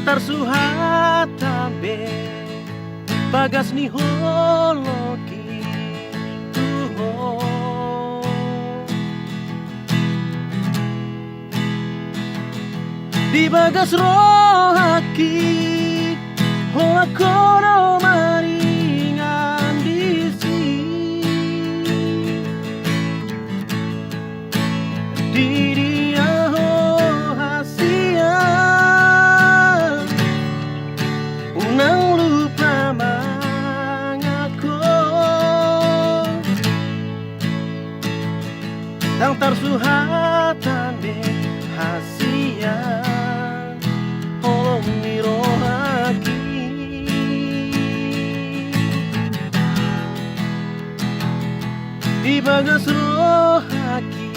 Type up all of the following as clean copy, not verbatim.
tarsuhata be bagas ni holoki tuho di bagas rohaki hoakono maringan disi di dia hasia unang lupa mangako dang tarsuhatan de hasia holong nirohaki di bagas rohaki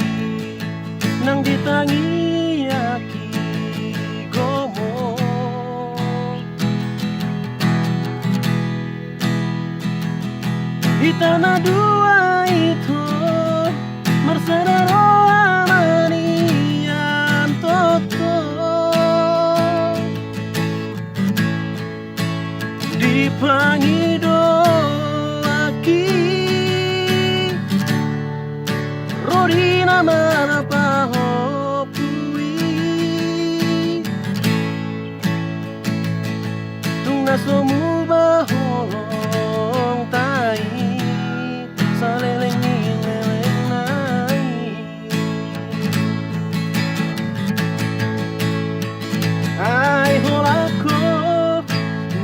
nang ditangi aki gomo di tanah dua itu mersadaro amanian toto dipangido aki rodina mana pahopui tung nasomu baholong tai saleleng ni leleng nai ai holako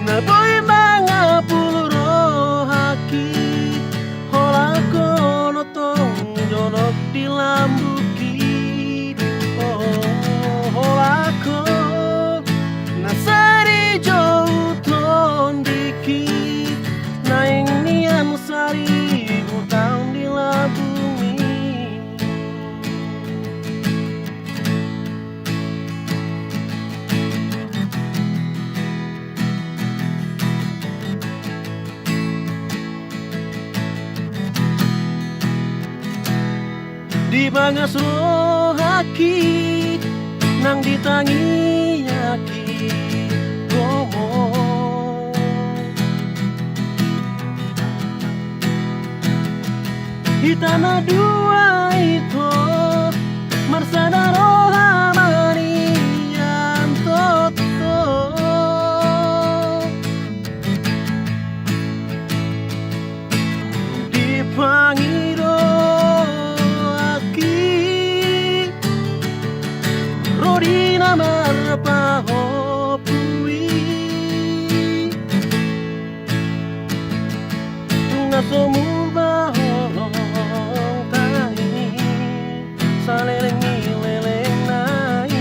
na boy mga puro haki holako no tong jonok di lambuki oh holako na sari jauh ton diki naing nian sari utang di labumi di bagas rohaki nang ditangi aki gomo di tanah dua itu marsadaro amanian toto dipangido rodina marpahopui nasomu baholong tai saleleng ni leleng nai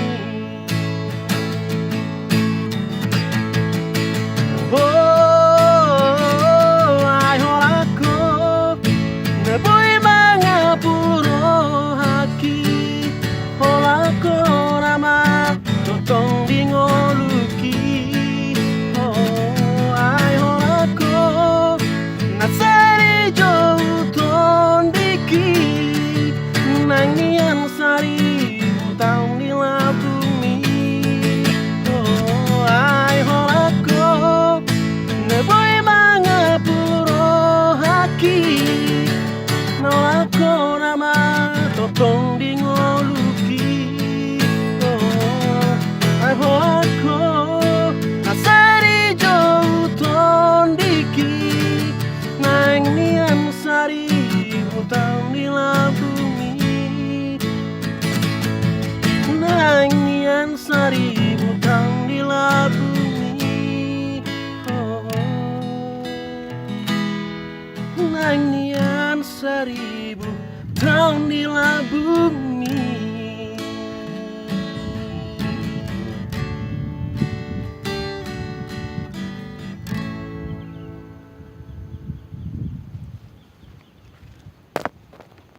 oh ai holako neboy mga puro haki holako totong di ngoluki oh ai holako nasari jauh ton diki nangian sari utang di labumi oh ai holako neboy mga puro haki nolako nama totong di ngoluki holako nasari jauh ton diki nang nian sari utang di labumi nang nian sari utang di labumi oh, nang nian sari utang di labumi